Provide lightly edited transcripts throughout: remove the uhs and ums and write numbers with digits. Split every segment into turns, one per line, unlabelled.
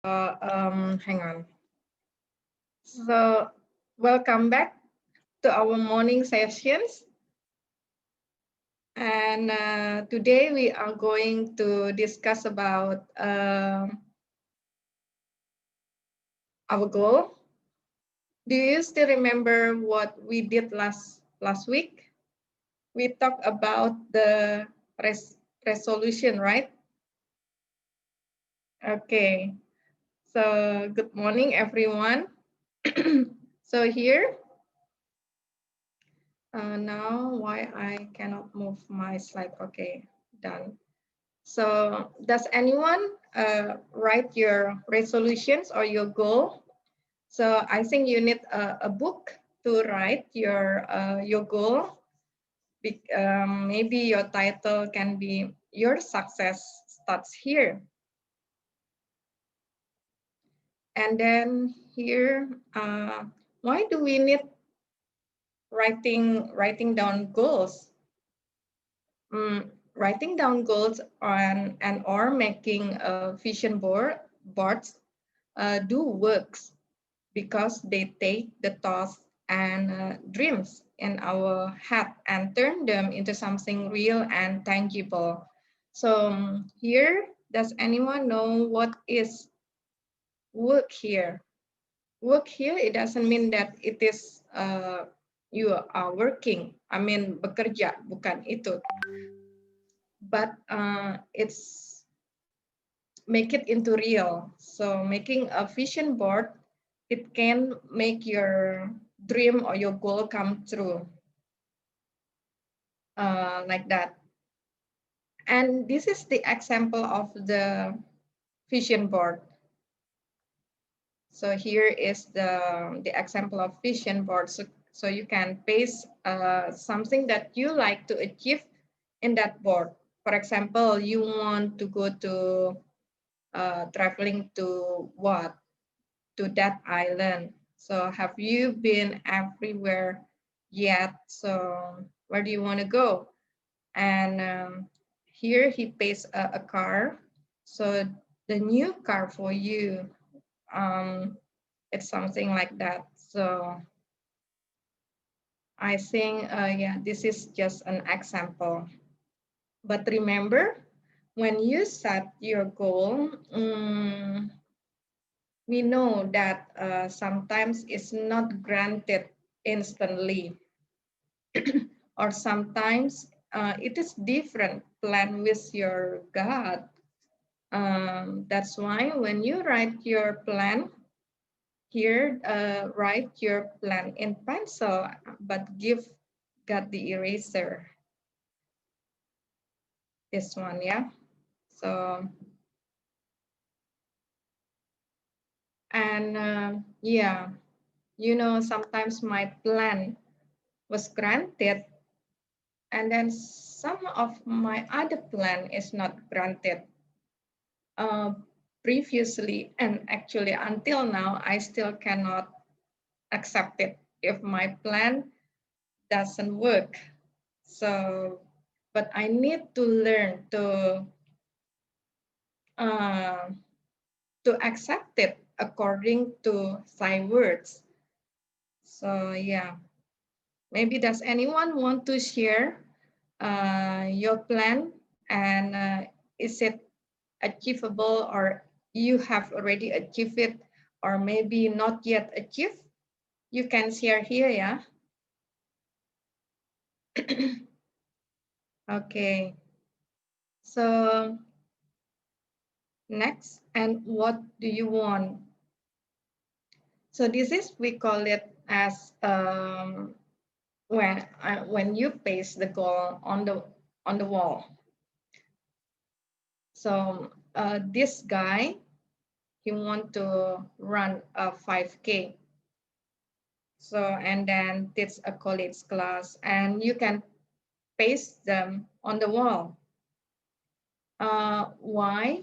Hang on. So, welcome back to our morning sessions. And today we are going to discuss about our goal. Do you still remember what we did last week? We talked about the resolution, right? Okay. So, good morning, everyone. So here, now why I cannot move my slide? Okay, done. So does anyone write your resolutions or your goal? So I think you need a book to write your goal. Maybe your title can be "Your Success Starts Here." And then here, why do we need writing down goals? Writing down goals and or making a vision boards do works because they take the thoughts and dreams in our head and turn them into something real and tangible. So here, does anyone know what is work here? Work here, it doesn't mean that it is you are working. I mean bekerja, bukan itu. But it's make it into real. So making a vision board, it can make your dream or your goal come true, like that. And this is the example of the vision board. So here is the example of vision board. So you can paste something that you like to achieve in that board. For example, you want to go to traveling to what? To that island. So have you been everywhere yet? So where do you want to go? And here he pays a car. So the new car for you, it's something like that. So I think, yeah, this is just an example. But remember, when you set your goal, we know that sometimes it's not granted instantly, or sometimes it is different plan with your God. That's why when you write your plan here, write your plan in pencil, but give God the eraser. This one, yeah. So, and yeah, sometimes my plan was granted, and then some of my other plan is not granted. Uh, Previously, and actually until now, I still cannot accept it if my plan doesn't work. So, but I need to learn uh, to accept it according to thy words. So yeah, maybe does anyone want to share your plan, and is it achievable, or you have already achieved it, or maybe not yet achieved? You can share here, yeah. Okay, so next, and what do you want? So this is, we call it as when you paste the goal on the wall. So this guy, he want to run a 5K. So, and then teach a college class, and you can paste them on the wall. Why?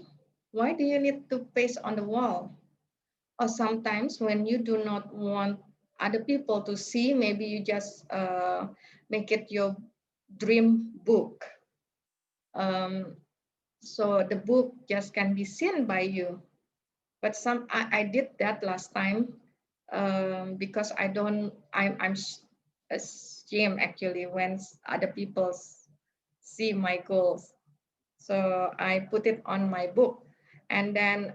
Why do you need to paste on the wall? Or sometimes when you do not want other people to see, maybe you just make it your dream book. Um, so the book just can be seen by you. But I did that last time because I'm ashamed actually when other people see my goals. So I put it on my book, and then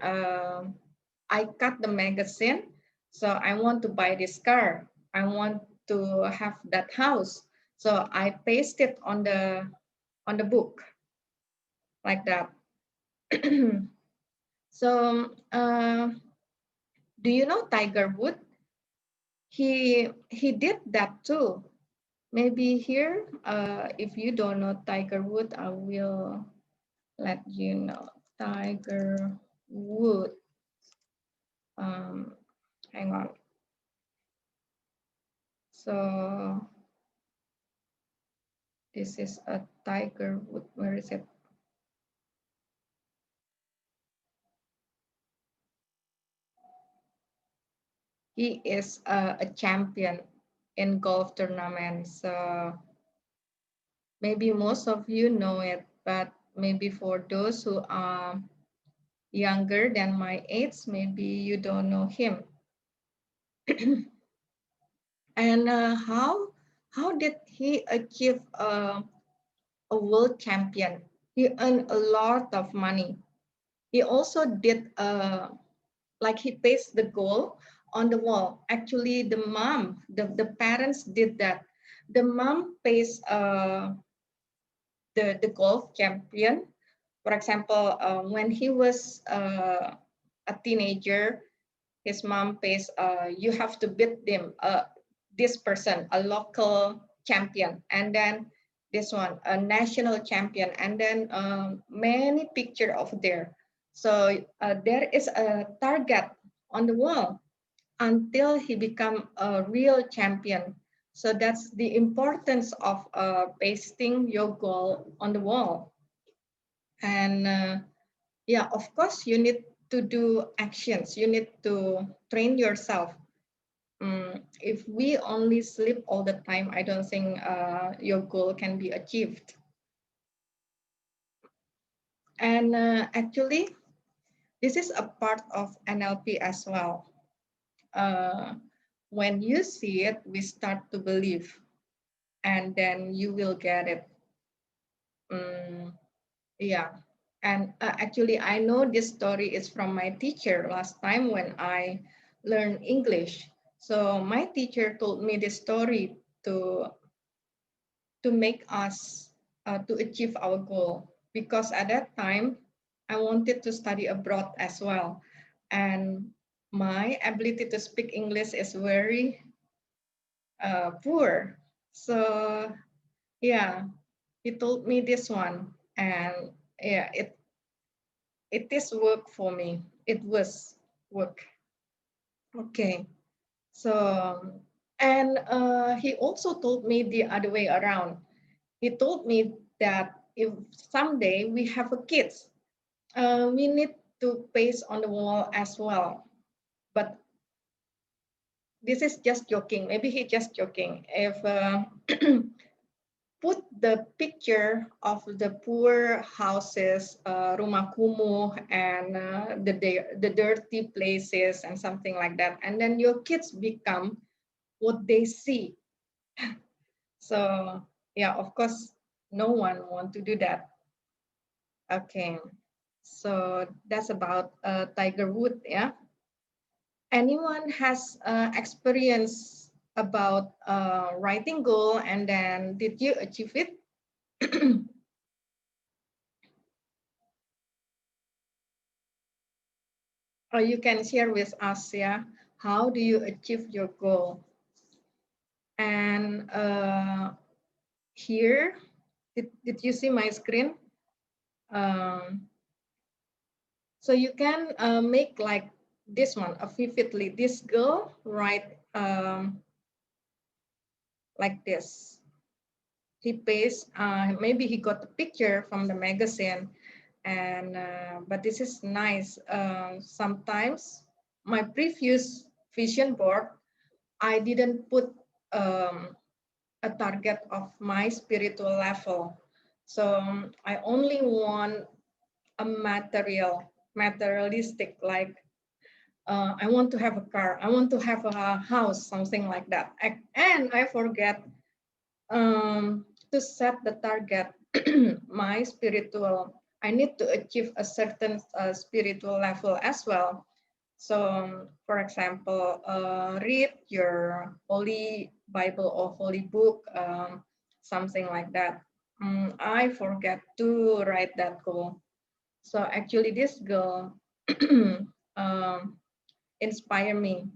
I cut the magazine. So I want to buy this car. I want to have that house. So I paste it on the book like that. So do you know Tiger Woods? He did that too. Maybe here, if you don't know Tiger Woods, I will let you know. Tiger Woods. Um, hang on. So this is a Tiger Woods. Where is it? He is a champion in golf tournaments. So maybe most of you know it, but maybe for those who are younger than my age, maybe you don't know him. And how did he achieve a world champion? He earned a lot of money. He also did like he pasted the goal on the wall. Actually, the parents did that. The mom pastes the golf champion. For example, when he was a teenager, his mom pays, you have to beat them, this person, a local champion, and then this one, a national champion, and then many picture of there. So there is a target on the wall until he become a real champion. So that's the importance of pasting your goal on the wall. And yeah, of course, you need to do actions. You need to train yourself. If we only sleep all the time, I don't think your goal can be achieved. And actually, this is a part of NLP as well. Uh, when you see it, we start to believe, and then you will get it. Um, yeah. And actually, I know this story is from my teacher last time when I learned English. So my teacher told me this story to make us to achieve our goal. Because at that time, I wanted to study abroad as well. And my ability to speak English is very poor. So yeah, he told me this one. And yeah, it is work for me. It was work. Okay. So, and he also told me the other way around. He told me that if someday we have a kids, we need to paste on the wall as well. But this is just joking. Maybe he just joking. If put the picture of the poor houses, rumah kumuh, and the dirty places and something like that, and then your kids become what they see. So yeah, of course, no one want to do that. Okay, so that's about Tiger Wood. Yeah, anyone has experience about writing goal and then did you achieve it? Or you can share with us, yeah, how do you achieve your goal? And here, did you see my screen? Um, so you can make like this one, vividly. This girl write like this. He pays, maybe he got the picture from the magazine, and but this is nice. Sometimes my previous vision board, I didn't put a target of my spiritual level. So I only want a materialistic, like I want to have a car, I want to have a house, something like that. And I forget to set the target. My spiritual, I need to achieve a certain spiritual level as well. So, for example, read your holy Bible or holy book, something like that. I forget to write that goal. So actually, this goal um, inspire me.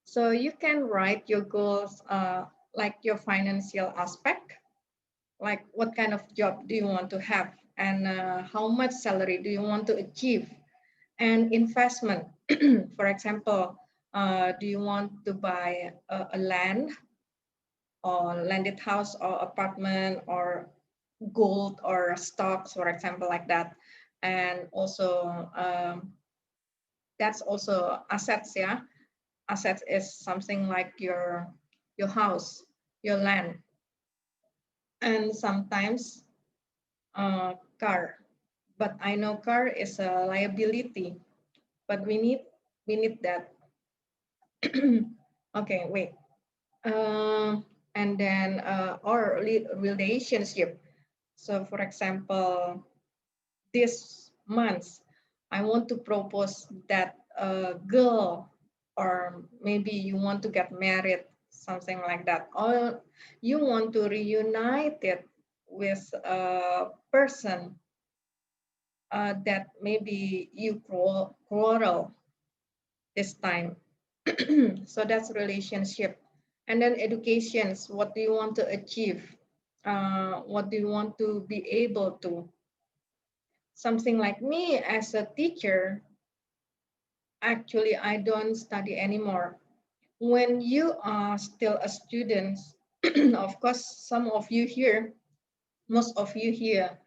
So you can write your goals, like your financial aspect, like what kind of job do you want to have, and how much salary do you want to achieve, and investment. For example, do you want to buy a land or landed house or apartment or gold or stocks, for example, like that. And also that's also assets, yeah. Assets is something like your house, your land, and sometimes car. But I know car is a liability, but we need that. Okay, wait. And then our relationship. So for example, this month, I want to propose that girl, or maybe you want to get married, something like that, or you want to reunite it with a person that maybe you quarrel this time. So that's relationship. And then educations, what do you want to achieve? What do you want to be able to? Something like me as a teacher, actually, I don't study anymore. When you are still a student, of course, some of you here, most of you here,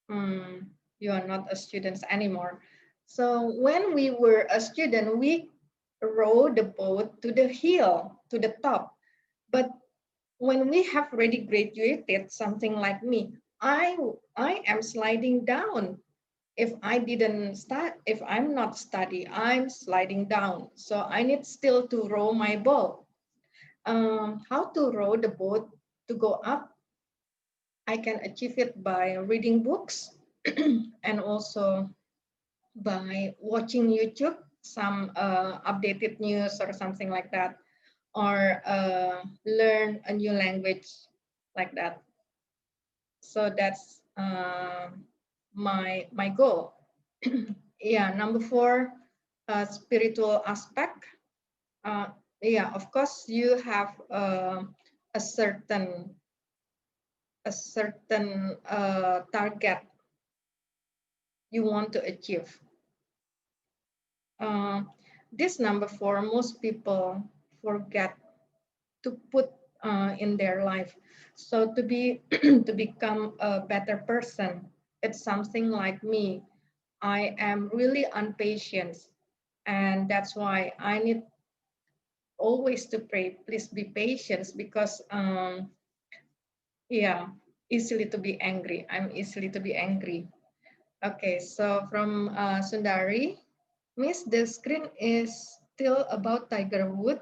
um, you are not a student anymore. So when we were a student, we rowed the boat to the hill, to the top. But when we have already graduated, something like me, I am sliding down. If I didn't start, if I'm not study, I'm sliding down. So I need still to row my boat. How to row the boat to go up? I can achieve it by reading books and also by watching YouTube, some updated news or something like that, or learn a new language like that. So that's my goal. Yeah, number four, spiritual aspect. Uh, yeah, of course, you have a certain target you want to achieve. Uh, this number four, most people forget to put in their life. So to be to become a better person, it's something like me. I am really impatient, and that's why I need always to pray. Please be patient because yeah, easily to be angry. I'm easily to be angry. Okay, so from Sundari, Miss, the screen is still about Tiger Wood.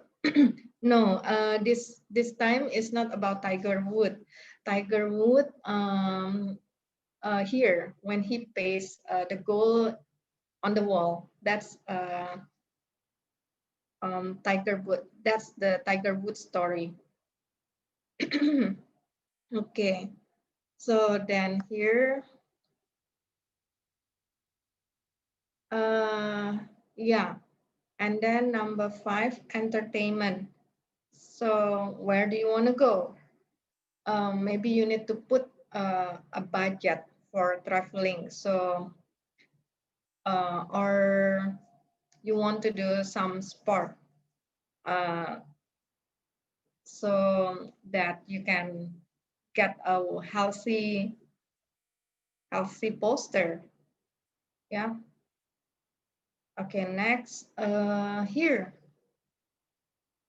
No, this time is not about Tiger Wood. Tiger Wood here when he pays the goal on the wall. That's Tiger Wood. That's the Tiger Wood story. Okay, so then here, uh, yeah, and then number five, entertainment. So where do you want to go? Maybe you need to put a budget for traveling. So, or you want to do some sport uh, so that you can get a healthy poster. Yeah. Okay, next, here,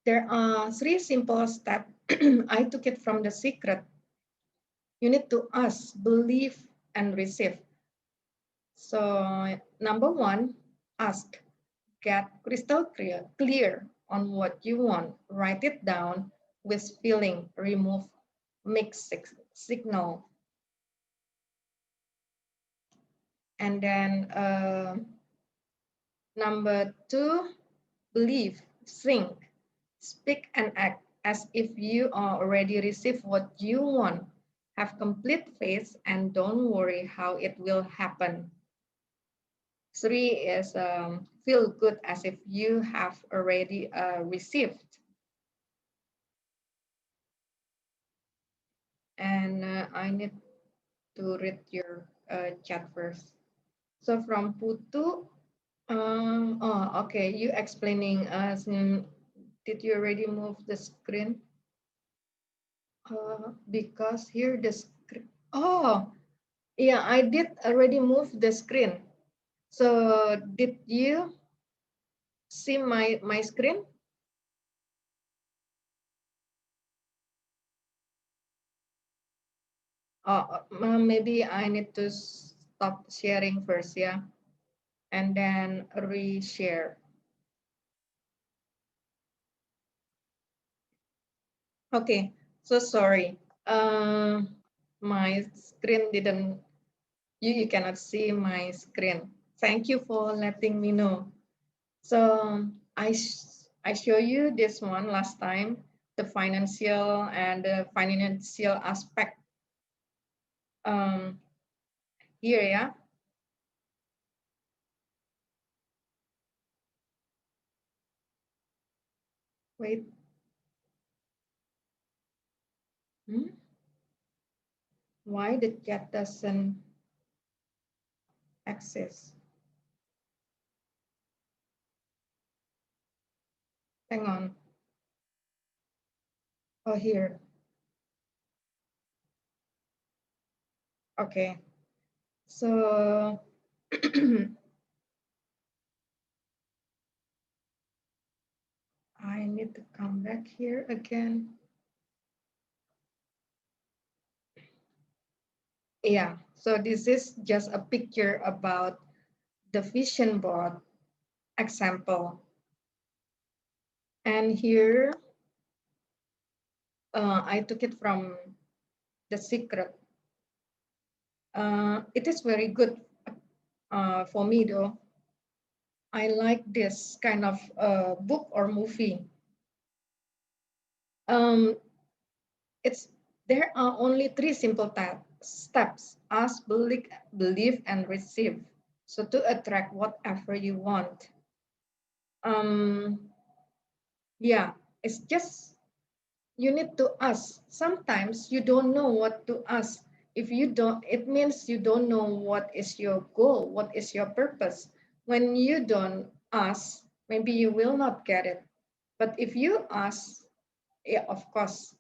there are three simple steps. I took it from The Secret. You need to ask, believe, and receive. So number one, ask. Get crystal clear on what you want. Write it down with feeling. Remove mixed signal. And then number two, believe, think, speak and act as if you are already received what you want. Have complete faith and don't worry how it will happen. Three is feel good as if you have already received. And I need to read your chat first. So from Putu, oh, okay, you explaining us. Did you already move the screen? Because here the screen. Oh, yeah, I did already move the screen. So did you see my screen? Maybe I need to stop sharing first, yeah, and then reshare. Okay, so sorry. My screen didn't. You cannot see my screen. Thank you for letting me know. So I show you this one last time, the financial and the financial aspect um, here, yeah. Wait, hmm? Why the chat doesn't access? Hang on. Oh, here. Okay. So I need to come back here again. Yeah. So this is just a picture about the vision board example. And here I took it from The Secret. It is very good for me though. I like this kind of book or movie. Um, it's there are only three simple steps: ask, believe, and receive. So to attract whatever you want. Um, yeah, it's just you need to ask. Sometimes you don't know what to ask. If you don't, it means you don't know what is your goal, what is your purpose. When you don't ask, maybe you will not get it. But if you ask, yeah, of course,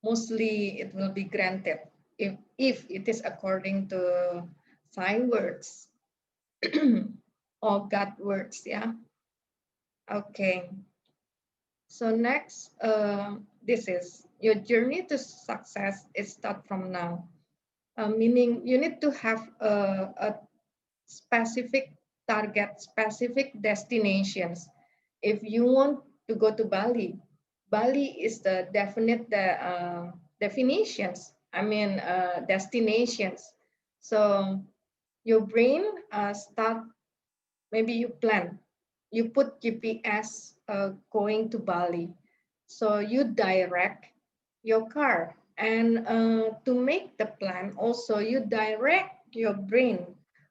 mostly it will be granted if it is according to sign words or God words, yeah. Okay. So next, this is your journey to success is start from now. Meaning you need to have a specific target, specific destinations. If you want to go to Bali, Bali is the definite definitions. I mean destinations. So your brain start maybe you plan, you put GPS going to Bali. So you direct your car. And to make the plan, also you direct your brain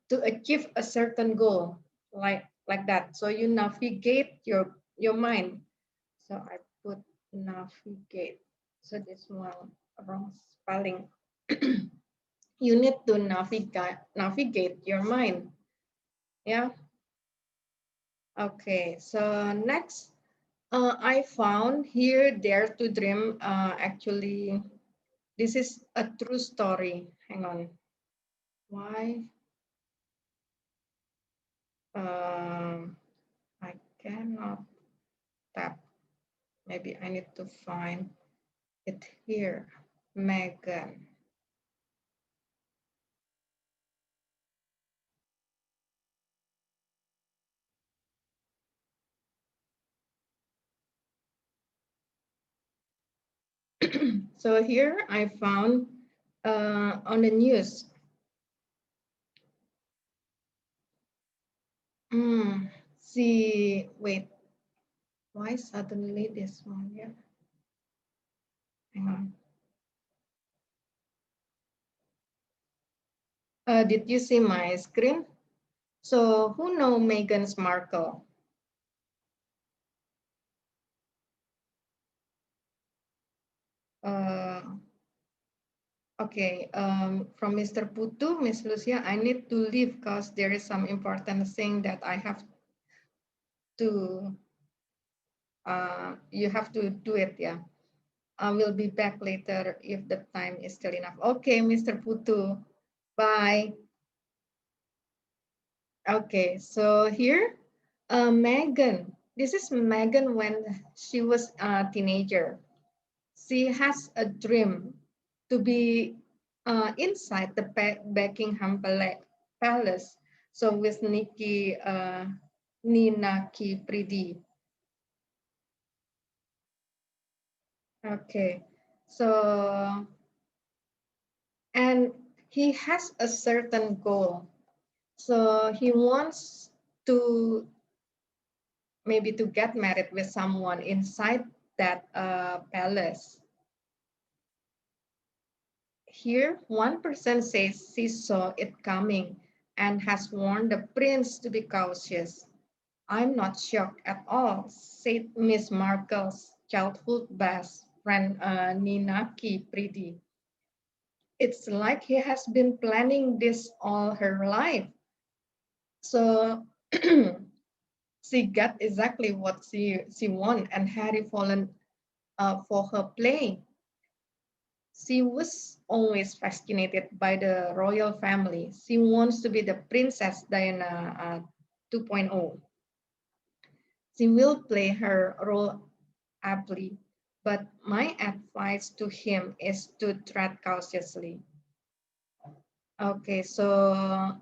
to achieve a certain goal, like that. So you navigate your mind. So I put navigate. So this one wrong spelling. You need to navigate your mind. Yeah. Okay, so next, I found here Dare to Dream. Actually, this is a true story. Hang on. Why? Um, I cannot tap. Maybe I need to find it here. Megan. So here I found on the news. Hmm. See, wait, why suddenly this one? Yeah, hang on. Did you see my screen? So who know Meghan's Markle? Uh, okay, from Mr. Putu, Miss Lucia, I need to leave because there is some important thing that I have to, you have to do it, yeah. I will be back later if the time is still enough. Okay, Mr. Putu, bye. Okay, so here, Megan. This is Megan when she was a teenager. She has a dream to be inside the Buckingham Palace. So with Nikki, Nina Pridi. Okay, so and he has a certain goal. So he wants to maybe to get married with someone inside that palace. Here, one person says she saw it coming and has warned the prince to be cautious. I'm not shocked at all, said Miss Markle's childhood best friend Nina Pridi. It's like he has been planning this all her life. So she got exactly what she wanted, and Harry fallen for her play. She was always fascinated by the royal family. She wants to be the Princess Diana 2.0. She will play her role aptly, but my advice to him is to tread cautiously. Okay, so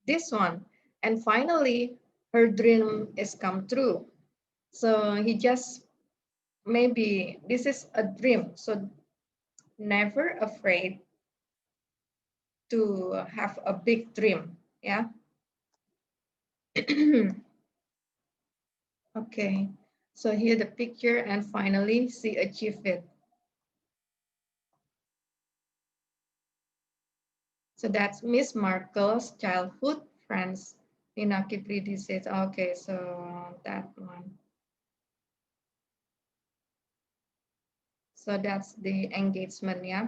this one. And finally, her dream is come true. So he just, maybe this is a dream. So never afraid to have a big dream. Yeah. Okay. So here the picture, and finally she achieved it. So that's Miss Markle's childhood friends. Nina Kipridi says, okay, so that one. So that's the engagement, yeah.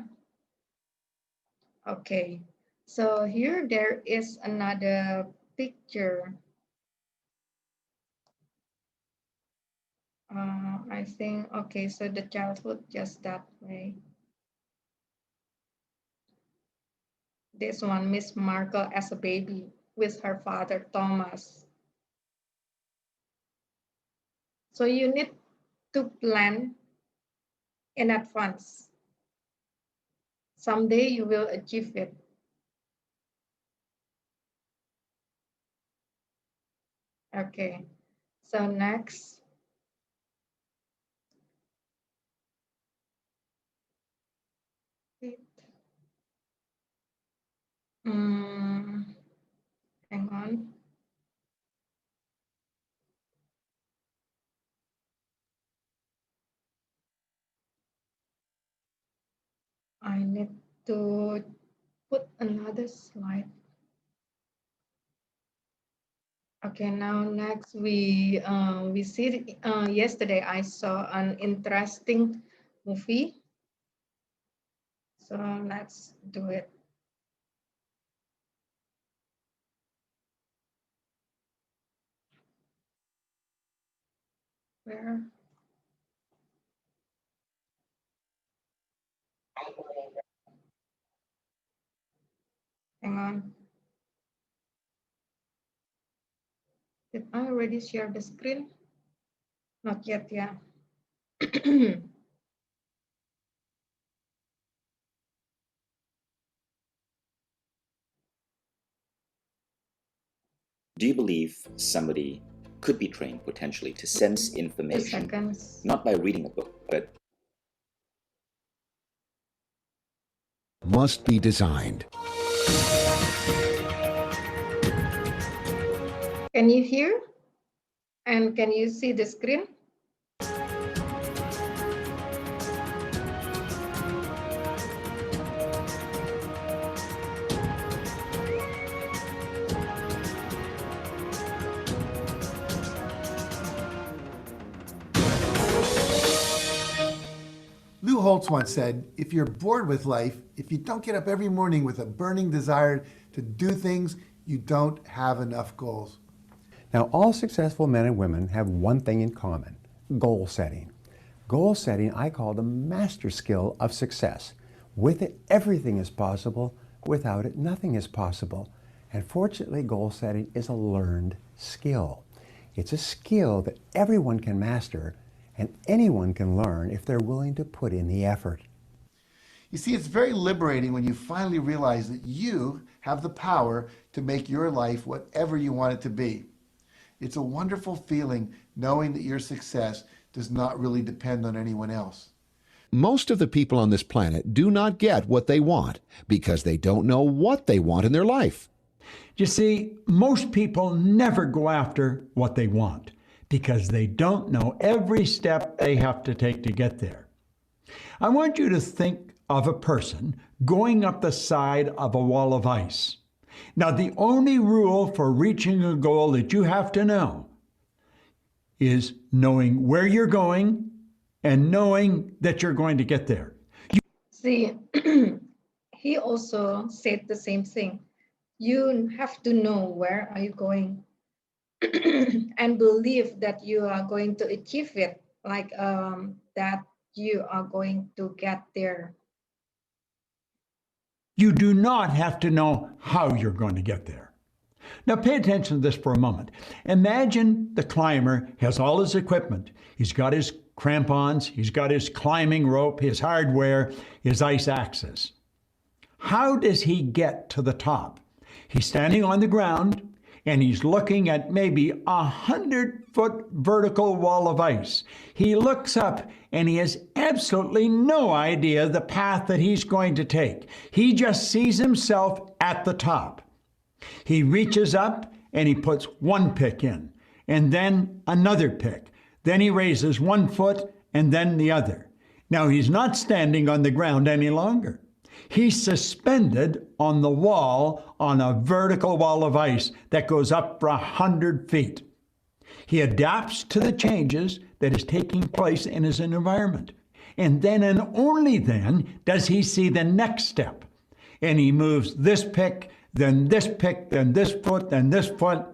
Okay. So here there is another picture. I think, okay, so the childhood just that way. This one, Miss Markle as a baby with her father, Thomas. So you need to plan in advance. Someday you will achieve it. Okay. So next, mm, hang on. I need to put another slide. Okay, now next we see yesterday I saw an interesting movie. So let's do it. Where? Hang on. Did I already share the screen? Not yet, yeah.
Do you believe somebody could be trained potentially to sense information,
Seconds.
not by reading a book, but
must be designed.
Can you hear? And can you see the screen?
Lou Holtz once said, if you're bored with life, if you don't get up every morning with a burning desire to do things, you don't have enough goals.
Now, all successful men and women have one thing in common: goal setting. Goal setting I call the master skill of success. With it, everything is possible. Without it, nothing is possible. And fortunately, goal setting is a learned skill. It's a skill that everyone can master, and anyone can learn if they're willing to put in the effort.
You see, it's very liberating when you finally realize that you have the power to make your life whatever you want it to be. It's a wonderful feeling knowing that your success does not really depend on anyone else.
Most of the people on this planet do not get what they want because they don't know what they want in their life.
You see, most people never go after what they want because they don't know every step they have to take to get there. I want you to think of a person going up the side of a wall of ice. Now, the only rule for reaching a goal that you have to know is knowing where you're going and knowing that you're going to get there.
See, he also said the same thing. You have to know where are you going and believe that you are going to achieve it, like that you are going to get there.
You do not have to know how you're going to get there. Now pay attention to this for a moment. Imagine the climber has all his equipment. He's got his crampons, he's got his climbing rope, his hardware, his ice axes. How does he get to the top? He's standing on the ground and he's looking at maybe 100-foot vertical wall of ice. He looks up and he has absolutely no idea the path that he's going to take. He just sees himself at the top. He reaches up and he puts one pick in, and then another pick. Then he raises one foot and then the other. Now he's not standing on the ground any longer. He's suspended on the wall, on a vertical wall of ice that goes up for 100 feet. He adapts to the changes that is taking place in his environment. And then and only then does he see the next step. And he moves this pick, then this pick, then this foot, then this foot.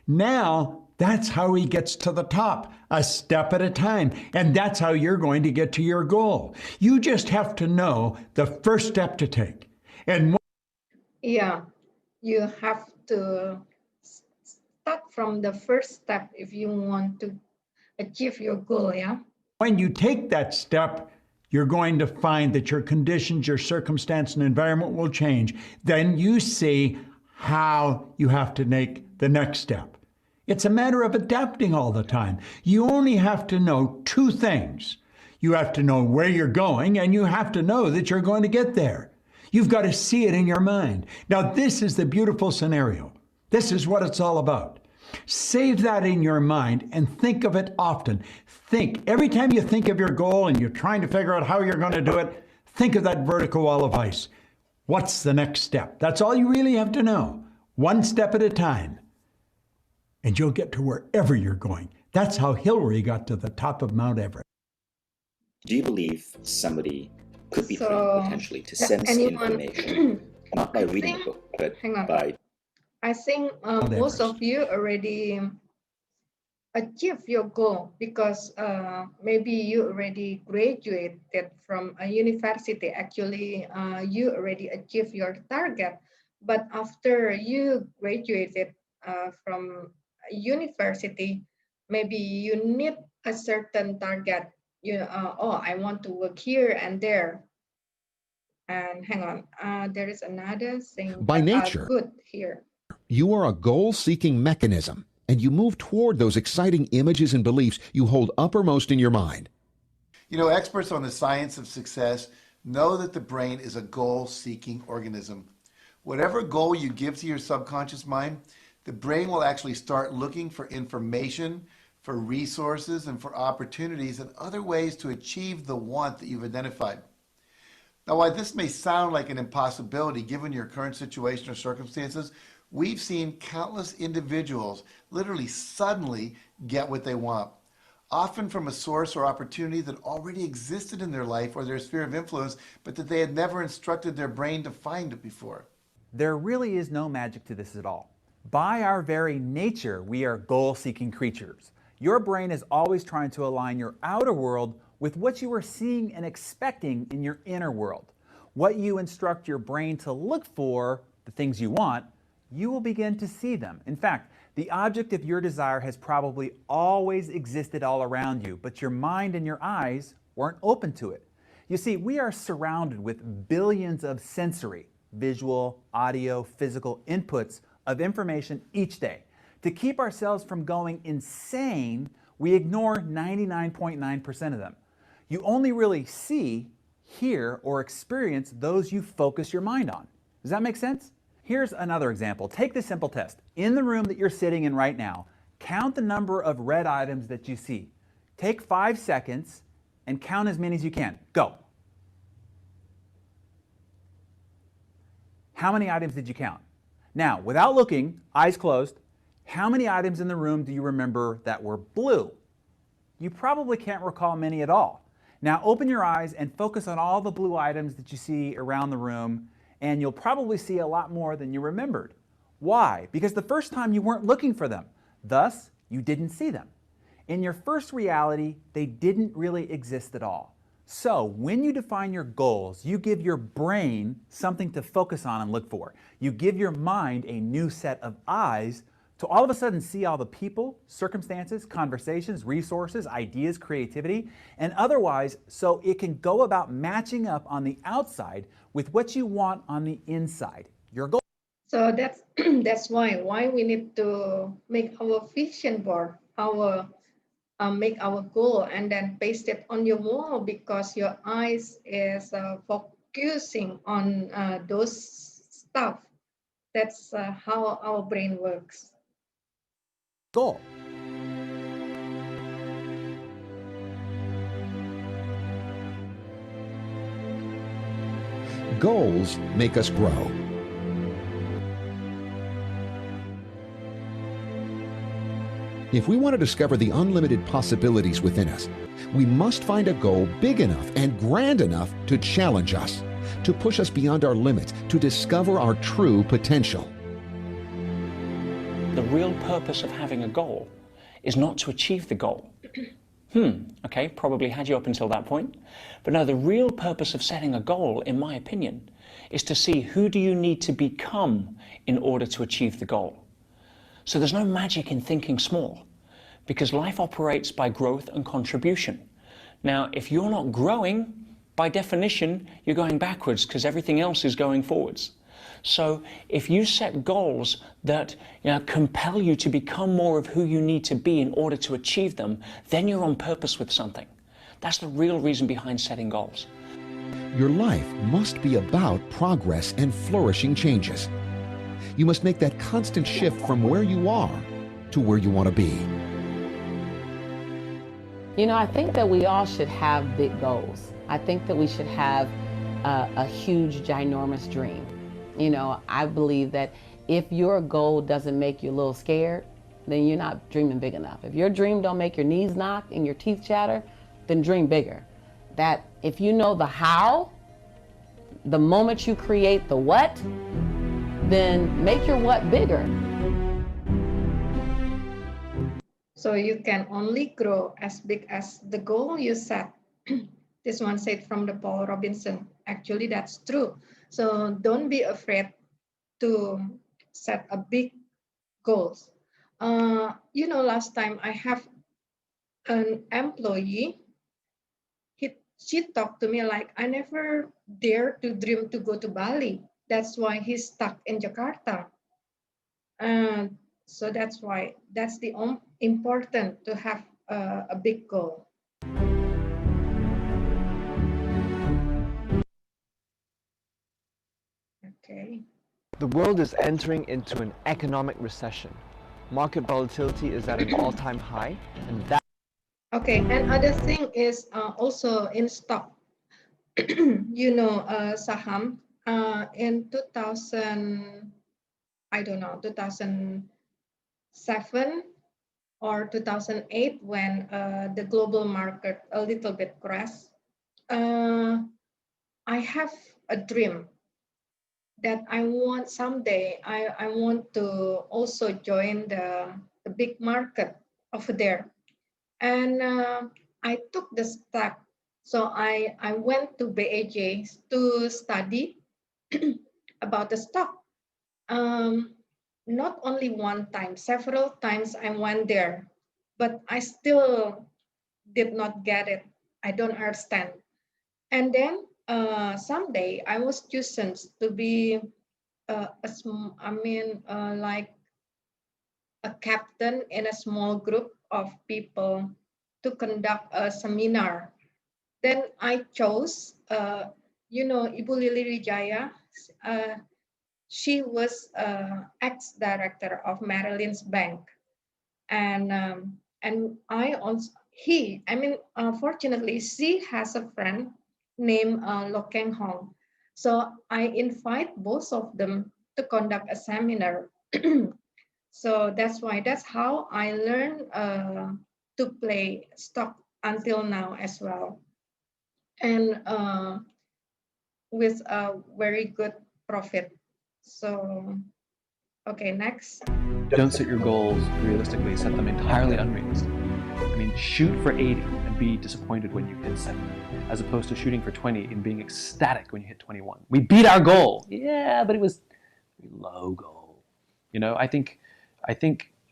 Now, that's how he gets to the top, a step at a time. And that's how you're going to get to your goal. You just have to know the first step to take. And
yeah, you have to start from the first step if you want to achieve your goal, yeah?
when you take that step, you're going to find that your conditions, your circumstance, and environment will change. Then you see how you have to make the next step. It's a matter of adapting all the time. You only have to know two things. You have to know where you're going, and you have to know that you're going to get there. You've got to see it in your mind. Now, this is the beautiful scenario. This is what it's all about. Save that in your mind and think of it often. Think, every time you think of your goal and you're trying to figure out how you're going to do it, think of that vertical wall of ice. What's the next step? That's all you really have to know. One step at a time. And you'll get to wherever you're going. That's how Hillary got to the top of Mount Everest.
Do you believe somebody could be trained potentially to
does
sense
anyone-
information, not by reading a book, but
Hang on.
by...
I think most of you already achieve your goal because maybe you already graduated from a university. Actually, you already achieved your target. But after you graduated from a university, maybe you need a certain target. Oh, I want to work here and there. And hang on, there is another thing.
By nature.
Good here.
You are a goal-seeking mechanism, and you move toward those exciting images and beliefs you hold uppermost in your mind.
You know, experts on the science of success Know that the brain is a goal-seeking organism. Whatever goal you give to your subconscious mind, the brain will actually start looking for information, for resources, and for opportunities and other ways to achieve the want that you've identified. Now, while this may sound like an impossibility given your current situation or circumstances, we've seen countless individuals literally suddenly get what they want, often from a source or opportunity that already existed in their life or their sphere of influence, but that they had never instructed their brain to find it before.
There really is no magic to this at all. By our very nature, we are goal-seeking creatures. Your brain is always trying to align your outer world with what you are seeing and expecting in your inner world. What you instruct your brain to look for, the things you want, you will begin to see them. In fact, the object of your desire has probably always existed all around you, but your mind and your eyes weren't open to it. You see, we are surrounded with billions of sensory, visual, audio, physical inputs of information each day. To keep ourselves from going insane, we ignore 99.9% of them. You only really see, hear, or experience those you focus your mind on. Does that make sense? Here's another example. Take this simple test. In the room that you're sitting in right now, count the number of red items that you see. Take 5 seconds and count as many as you can. Go. How many items did you count? Now, without looking, eyes closed, how many items in the room do you remember that were blue? You probably can't recall many at all. Now open your eyes and focus on all the blue items that you see around the room, and you'll probably see a lot more than you remembered. Why? Because the first time you weren't looking for them. Thus, you didn't see them. In your first reality, they didn't really exist at all. So when you define your goals, you give your brain something to focus on and look for. You give your mind a new set of eyes to all of a sudden see all the people, circumstances, conversations, resources, ideas, creativity, and otherwise so it can go about matching up on the outside with what you want on the inside, your goal.
So that's that's why we need to make our vision board, make our goal, and then paste it on your wall, because your eyes is focusing on those stuff. That's how our brain works.
Goal.
Goals make us grow. If we want to discover the unlimited possibilities within us, we must find a goal big enough and grand enough to challenge us, to push us beyond our limits, to discover our true potential.
The real purpose of having a goal is not to achieve the goal. Okay, probably had you up until that point. But no, the real purpose of setting a goal, in my opinion, is to see who do you need to become in order to achieve the goal. So there's no magic in thinking small, because life operates by growth and contribution. Now, if you're not growing, by definition, you're going backwards because everything else is going forwards. So if you set goals that compel you to become more of who you need to be in order to achieve them, then you're on purpose with something. That's the real reason behind setting goals.
Your life must be about progress and flourishing changes. You must make that constant shift from where you are to where you want to be.
You know, I think that we all should have big goals. I think that we should have a huge, ginormous dream. You know, I believe that if your goal doesn't make you a little scared, then you're not dreaming big enough. If your dream don't make your knees knock and your teeth chatter, then dream bigger. That if you know the how, the moment you create the what, then make your what bigger.
So you can only grow as big as the goal you set. This one said from the Paul Robinson. Actually, that's true. So don't be afraid to set a big goals. You know, last time I have an employee, she talked to me like, I never dare to dream to go to Bali. That's why he's stuck in Jakarta. So that's why that's the important to have a big goal. Okay.
The world is entering into an economic recession. Market volatility is at an all-time high, and that.
Okay, and other thing is also in stock. Saham in 2000, I don't know, 2007 or 2008 when the global market a little bit crashed. I have a dream that I want someday, I want to also join the big market over there. And I took the step. So I went to BAJ to study about the stock. Not only one time, several times I went there, but I still did not get it. I don't understand. And then someday I was chosen to be like a captain in a small group of people to conduct a seminar. Then I chose, Ibu Lili Wijaya. She was ex-director of Merrill Lynch Bank, and I also fortunately she has a friend named Lo Keng Hong, so I invite both of them to conduct a seminar. So that's how I learned to play stock until now as well, and with a very good profit. So okay, next.
Don't set your goals realistically, set them entirely unrealistic. I mean, shoot for 80 and be disappointed when you hit 70, as opposed to shooting for 20 and being ecstatic when you hit 21. We beat our goal. Yeah, but it was a low goal. You know, I think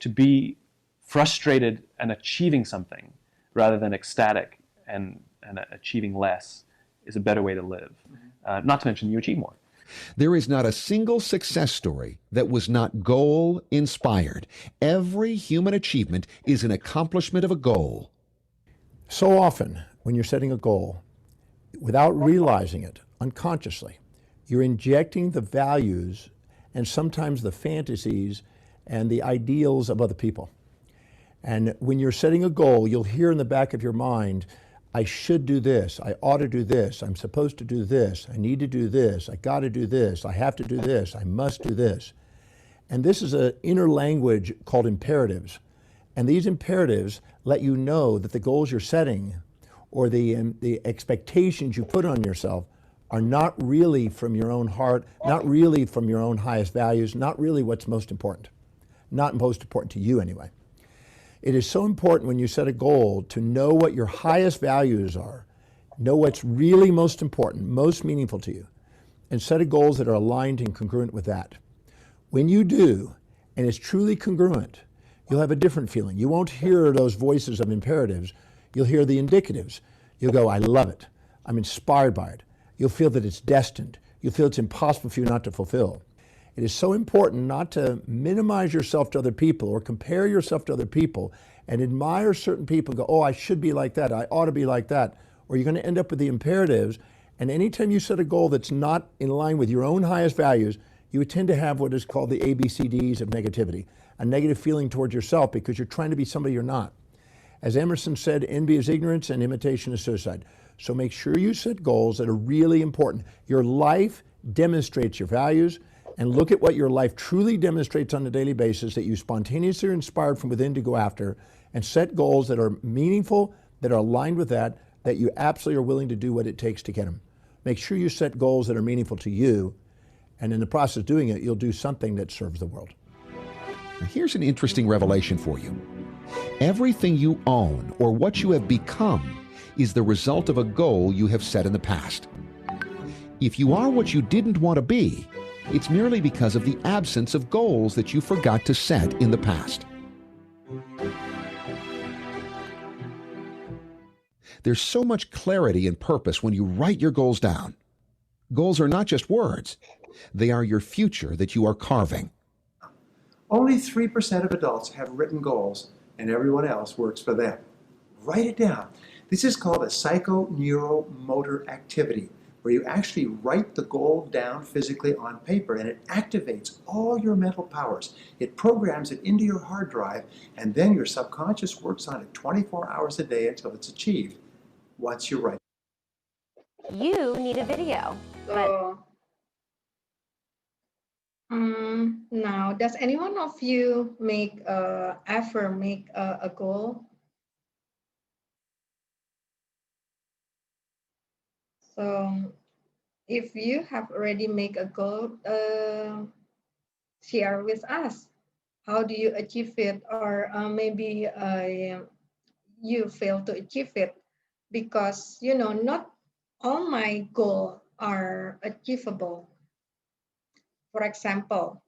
to be frustrated and achieving something rather than ecstatic and achieving less is a better way to live. Not to mention you achieve more.
There is not a single success story that was not goal-inspired. Every human achievement is an accomplishment of a goal.
So often, when you're setting a goal, without realizing it, unconsciously, you're injecting the values and sometimes the fantasies and the ideals of other people. And when you're setting a goal, you'll hear in the back of your mind, I should do this, I ought to do this, I'm supposed to do this, I need to do this, I got to do this, I have to do this, I must do this. And this is an inner language called imperatives. And these imperatives let you know that the goals you're setting or the expectations you put on yourself are not really from your own heart, not really from your own highest values, not really what's most important. Not most important to you anyway. It is so important when you set a goal to know what your highest values are, know what's really most important, most meaningful to you, and set goals that are aligned and congruent with that. When you do, and it's truly congruent, you'll have a different feeling. You won't hear those voices of imperatives. You'll hear the indicatives. You'll go, I love it. I'm inspired by it. You'll feel that it's destined. You'll feel it's impossible for you not to fulfill. It is so important not to minimize yourself to other people or compare yourself to other people and admire certain people and go, oh, I should be like that, I ought to be like that, or you're going to end up with the imperatives. And anytime you set a goal that's not in line with your own highest values, you would tend to have what is called the ABCDs of negativity, a negative feeling towards yourself because you're trying to be somebody you're not. As Emerson said, envy is ignorance and imitation is suicide. So make sure you set goals that are really important. Your life demonstrates your values, and look at what your life truly demonstrates on a daily basis that you spontaneously are inspired from within to go after, and set goals that are meaningful, that are aligned with that you absolutely are willing to do what it takes to get them. Make sure you set goals that are meaningful to you, and in the process of doing it, you'll do something that serves the world.
Here's an interesting revelation for you. Everything you own or what you have become is the result of a goal you have set in the past. If you are what you didn't want to be, it's merely because of the absence of goals that you forgot to set in the past. There's so much clarity and purpose when you write your goals down. Goals are not just words. They are your future that you are carving.
Only 3% of adults have written goals, and everyone else works for them. Write it down. This is called a psychoneuromotor activity,
where you actually write the goal down physically on paper, and it activates all your mental powers. It programs it into your hard drive, and then your subconscious works on it 24 hours a day until it's achieved once you write.
You need a video.
So now, does any one of you ever make a goal? So if you have already made a goal, share with us. How do you achieve it? Or maybe you fail to achieve it because, you know, not all my goals are achievable. For example,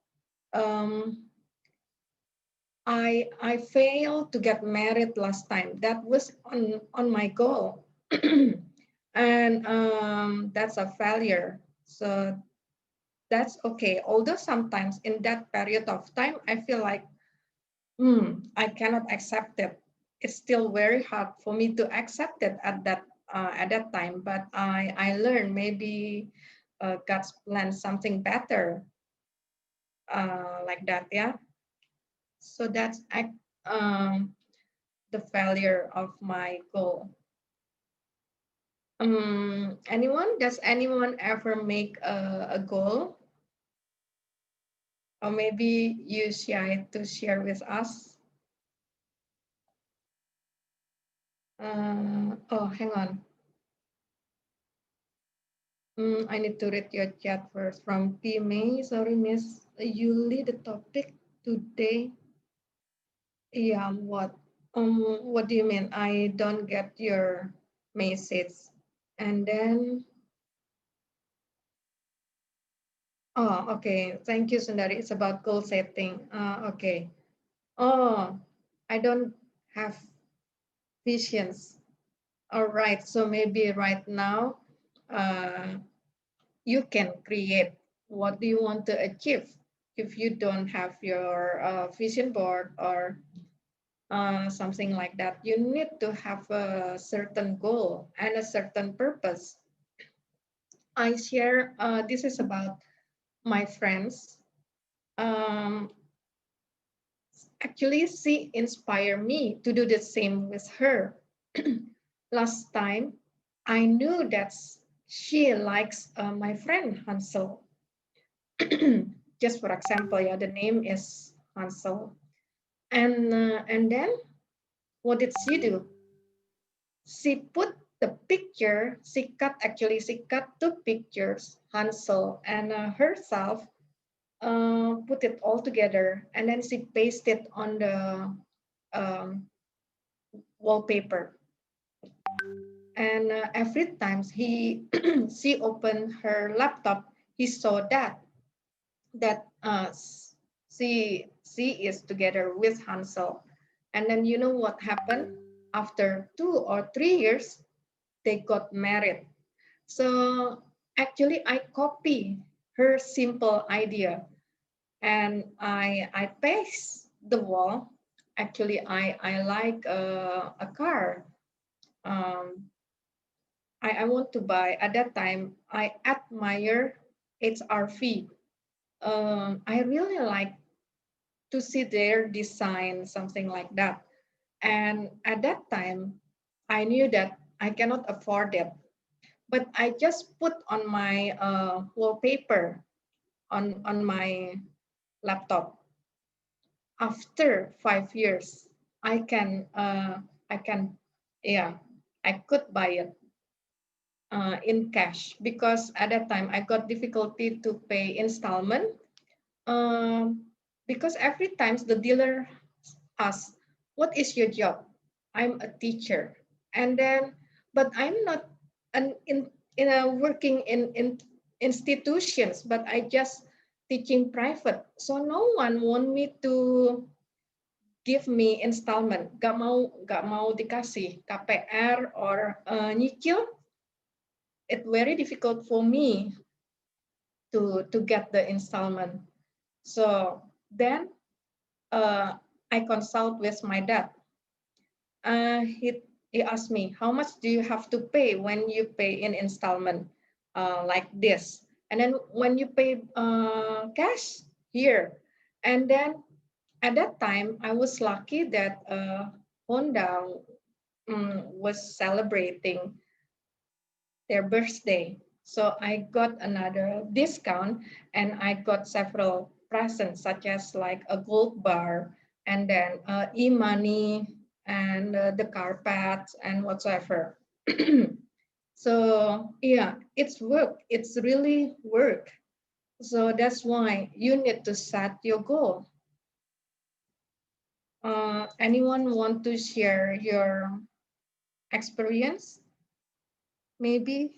I failed to get married last time. That was on my goal. And that's a failure. So that's okay. Although sometimes in that period of time, I feel like, I cannot accept it. It's still very hard for me to accept it at that time. But I learned maybe God's plan something better like that. Yeah. So that's the failure of my goal. Does anyone ever make a goal? Or maybe you shy to share with us? Oh, hang on. I need to read your chat first. From P. May, sorry, Miss. You lead the topic today. Yeah, what do you mean? I don't get your message. And then, oh, okay. Thank you, Sundari. It's about goal setting. Okay. Oh, I don't have visions. All right. So maybe right now, you can create what do you want to achieve. If you don't have your vision board or something like that, you need to have a certain goal and a certain purpose. I share, this is about my friends. Actually, she inspired me to do the same with her. Last time, I knew that she likes my friend Hansel. Just for example, yeah, the name is Hansel. And then what did she do? She put the picture, she cut two pictures, Hansel and herself, put it all together, and then she pasted on the um, wallpaper. And every time she opened her laptop, he saw that she is together with Hansel. And then you know what happened? After 2 or 3 years, they got married. So actually, I copy her simple idea, and I paste the wall. Actually, I like a car. I want to buy. At that time, I admire HRV. I really like to see their design, something like that. And at that time, I knew that I cannot afford it. But I just put on my wallpaper on my laptop. After 5 years, I can, yeah, I could buy it in cash because at that time I got difficulty to pay installment. Because every time the dealer asks, "What is your job?" I'm a teacher, and then, but I'm not in a working in institutions, but I just teaching private. So no one want me to give me installment. Gak mau dikasih KPR or nyicil. It's very difficult for me to get the installment. So then I consult with my dad. He asked me, how much do you have to pay when you pay in installment? like this. And then when you pay cash here, and then at that time, I was lucky that Honda was celebrating their birthday. So I got another discount and I got several presents such as like a gold bar and then e-money and the carpets and whatsoever. So yeah, it's work. It's really work. So that's why you need to set your goal. Anyone want to share your experience? Maybe.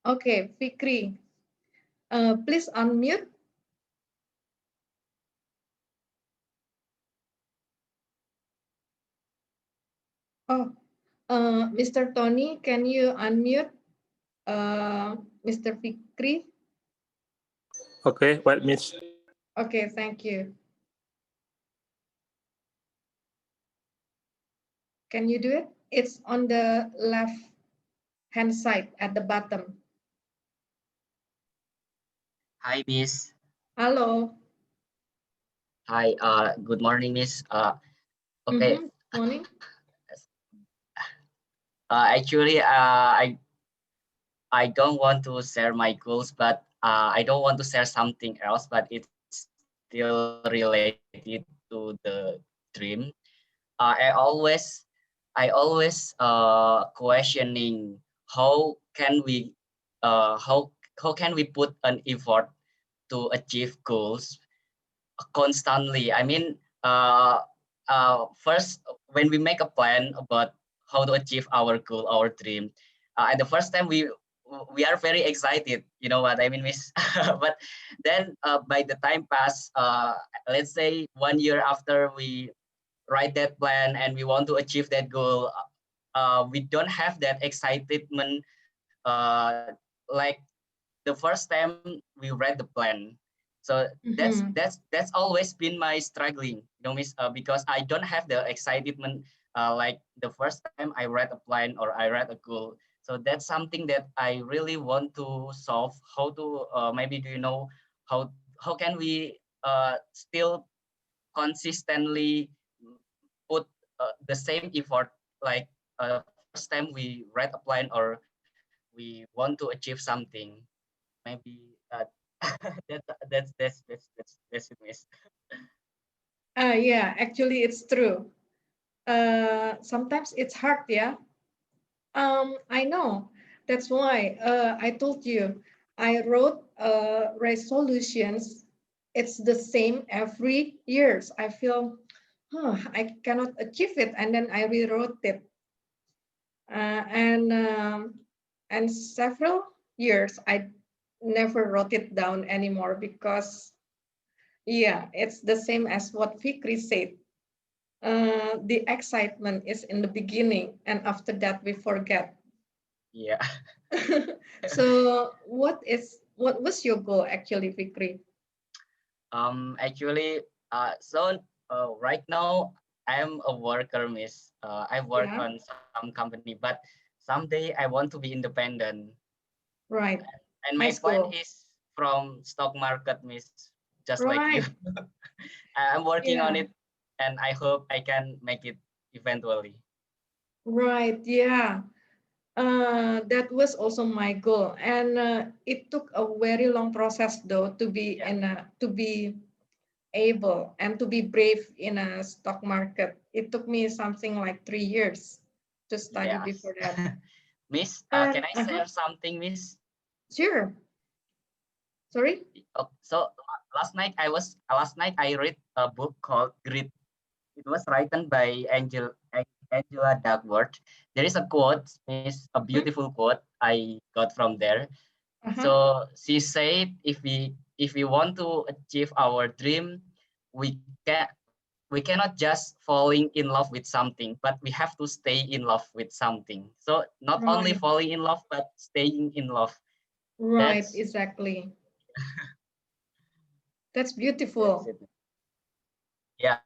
Okay, Fikri, please unmute. Oh, Mr. Tony, can you unmute Mr. Fikri?
Okay, what Miss?
Okay, thank you. Can you do it? It's on the left hand side at the bottom.
Hi, Miss.
Hello.
Hi, good morning, Miss. Okay.
Morning.
Actually, I don't want to share my goals, but I don't want to share something else, but it's still related to the dream. I always questioning how can we how can we put an effort to achieve goals constantly. I mean, first, when we make a plan about how to achieve our goal, our dream, at the first time we are very excited. You know what I mean, Miss? But then by the time pass, let's say 1 year after we write that plan and we want to achieve that goal, we don't have that excitement like the first time we read the plan. So that's always been my struggling, you know, Miss, because I don't have the excitement like the first time I read a plan or I read a goal. So that's something that I really want to solve. How to maybe do you know how can we still consistently put the same effort like first time we read a plan or we want to achieve something, maybe that's it, Miss.
Yeah, actually it's true. Sometimes it's hard, yeah. I know. That's why I told you I wrote resolutions. It's the same every years. I feel, I cannot achieve it, and then I rewrote it. Uh, and um, and several years I never wrote it down anymore because yeah, it's the same as what Fikri said. The excitement is in the beginning, and after that we forget.
Yeah.
So what was your goal actually, Fikri?
Actually, so right now I'm a worker, Miss. I work
Yeah.
on some company, but someday I want to be independent.
Right.
And my
Nice
plan
goal.
is from stock market, Miss, just like you.
Right.
I'm working on
Yeah.
it, and I hope I can make it eventually.
Right. Yeah. That was also my goal, and it took a very long process though to be
Yeah.
to be able and to be brave in a stock market. It took me something like 3 years to study
Yes.
before that.
Miss,
And
can I share something, Miss?
sure. Sorry.
Oh, so last night I read a book called Grit. It was written by Angela Duckworth. There is a quote, Miss, a beautiful quote I got from there. So she said, if we want to achieve our dream, we can we cannot just falling in love with something, but we have to stay in love with something. So not only
Right.
falling in love, but staying in love.
Right.
That's
Exactly. That's
that's
beautiful.
it. Yeah.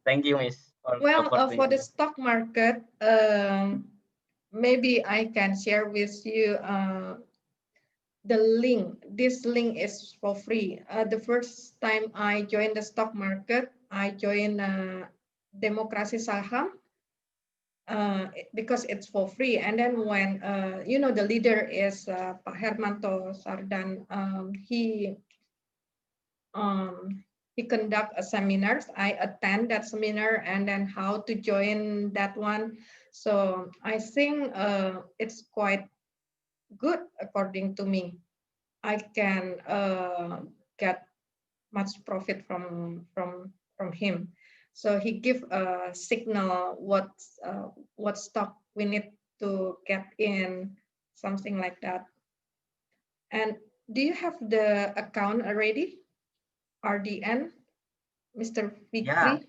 Thank you, Miss, for the
Well, for the
opportunity.
stock market, maybe I can share with you the link. This link is for free. The first time I joined the stock market, I joined Demokrasi Saham because it's for free. And then when, you know, the leader is Pak Hermanto Sardan, he conduct a seminars. I attend that seminar and then how to join that one. So I think it's quite good according to me. I can get much profit from him. So he give a signal what stock we need to get in, something like that. And do you have the account already? RDN, Mr.
Yeah,
Fikri?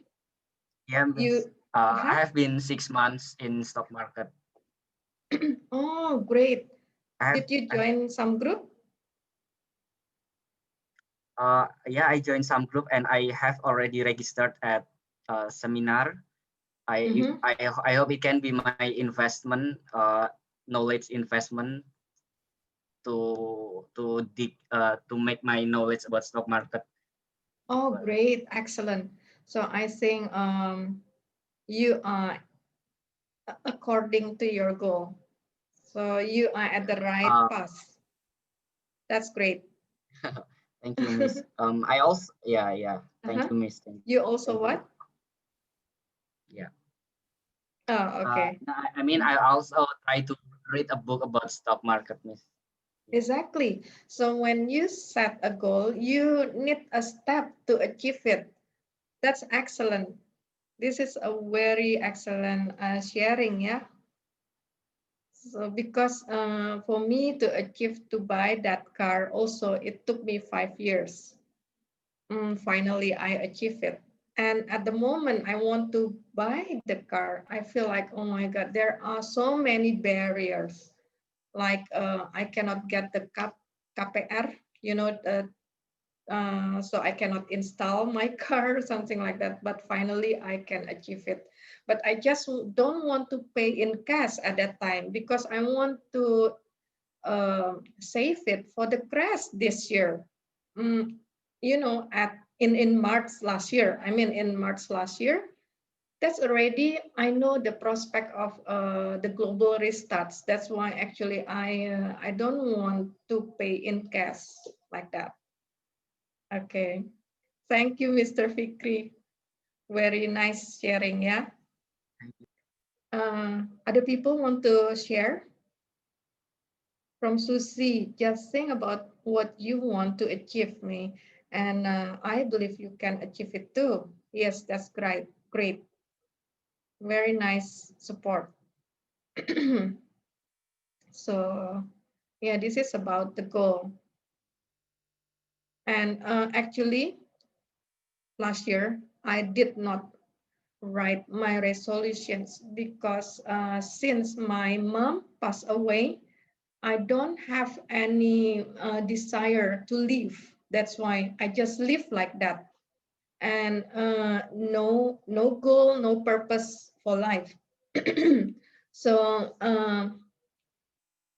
yeah,
You
I
have?
have been 6 months in stock market.
Oh, great.
I have,
Did you join some group?
yeah, I joined some group and I have already registered at seminar. I hope it can be my investment, knowledge investment to make my knowledge about stock market.
Oh, great. Excellent. So I think you are according to your goal. So you are at the right path. That's great.
Thank you, Miss. I also, yeah. Thank you, Miss.
You also
Thank you.
what?
Yeah.
Oh, okay.
I mean, I also try to read a book about stock market, Miss.
Exactly. So when you set a goal, you need a step to achieve it. That's excellent. This is a very excellent sharing, yeah. So because for me to achieve to buy that car, also it took me 5 years. Finally, I achieved it. And at the moment I want to buy the car, I feel like, oh my God, there are so many barriers. Like I cannot get the KPR, you know, so I cannot install my car, something like that. But finally, I can achieve it. But I just don't want to pay in cash at that time because I want to save it for the crash this year. You know, in March last year. I mean, in March last year, that's already I know the prospect of the global restarts. That's why actually I don't want to pay in cash like that. Okay, thank you, Mr. Fikri. Very nice sharing, yeah. Other people want to share? From Susie, just think about what you want to achieve, me, and I believe you can achieve it too. Yes, that's great. Great. Very nice support. So, yeah, this is about the goal. And actually, last year, I did not write my resolutions because since my mom passed away, I don't have any desire to live. That's why I just live like that. And no goal, no purpose for life. So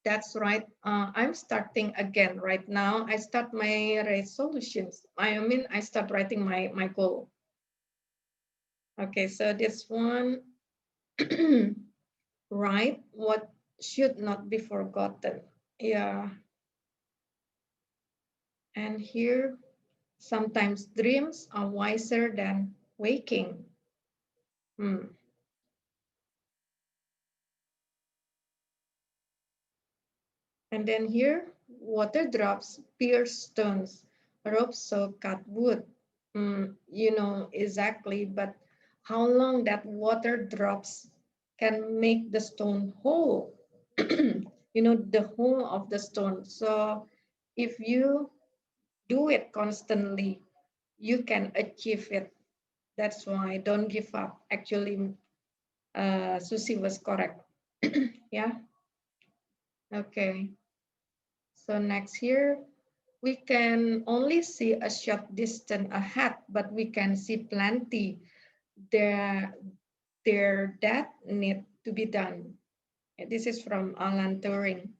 that's right. I'm starting again right now. I start my resolutions. I mean, I start writing my goal. Okay, so this one, right? What should not be forgotten? Yeah. And here, sometimes dreams are wiser than waking. And then here, water drops pierce stones, ropes so cut wood. You know exactly, but how long that water drops can make the stone whole. You know, the whole of the stone. So if you do it constantly, you can achieve it. That's why don't give up. Actually, Susie was correct. Yeah. Okay. So next here, we can only see a short distance ahead, but we can see plenty there that need to be done. This is from Alan Turing,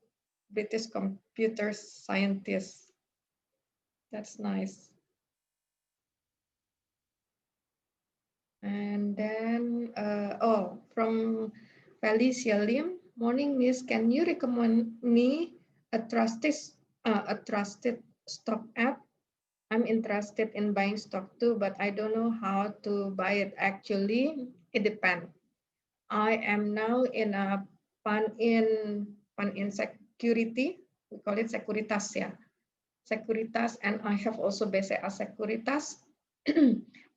British computer scientist. That's nice. And then, from Felicia Lim, morning Miss, can you recommend me a trusted stock app? I'm interested in buying stock too, but I don't know how to buy it. Actually, it depends. I am now in a fund in security. We call it Securitas, yeah. Securitas, and I have also BCA Securitas.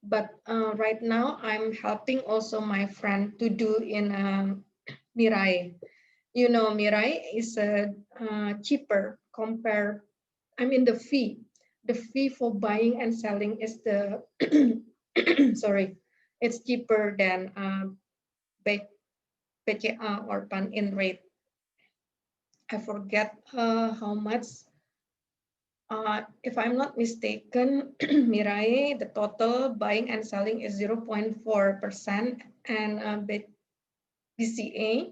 But right now I'm helping also my friend to do in Mirai. You know, Mirai is cheaper compare. I mean the fee for buying and selling is the sorry, it's cheaper than BCA or pan-in rate. I forget how much. If I'm not mistaken, Mirai, the total buying and selling is 0.4%, and BCA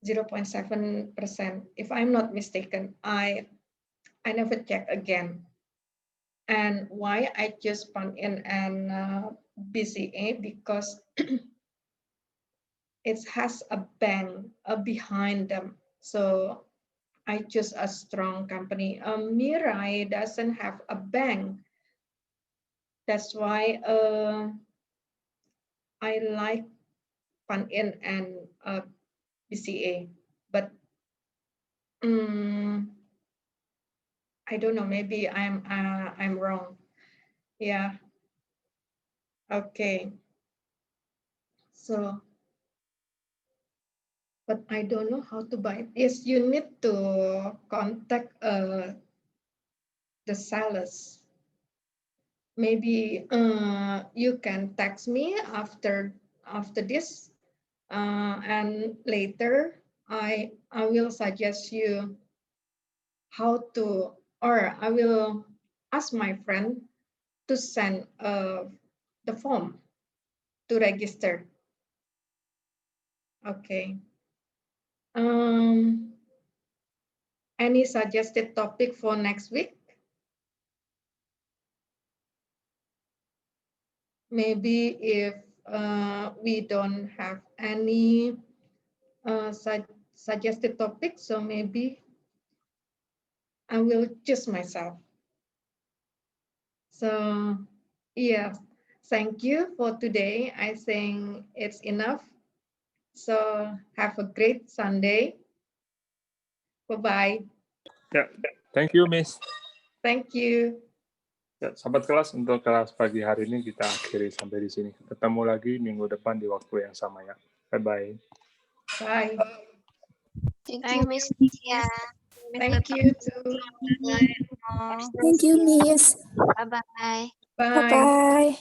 0.7%. If I'm not mistaken, I never check again. And why I choose pan-in and BCA, because it has a bank behind them. So I choose a strong company. Mirai doesn't have a bank. That's why I like pan-in and BCA. But I don't know. Maybe I'm wrong. Yeah. Okay. So, but I don't know how to buy it. Yes, you need to contact the sellers. Maybe you can text me after this, and later I will suggest you how to, or I will ask my friend to send the form to register. Okay. Any suggested topic for next week? Maybe if we don't have any suggested topic, so maybe I will choose myself. So yeah, thank you for today. I think it's enough. So have a great Sunday. Bye-bye.
Ya, thank you, Miss.
Thank you.
Ya, sahabat kelas, untuk kelas pagi hari ini kita akhiri sampai di sini. Ketemu lagi minggu depan di waktu yang sama ya. Bye-bye.
Bye.
Thank you, Miss. Yeah.
Thank you too.
Thank you, Miss.
Bye-bye.
Bye.
Bye-bye.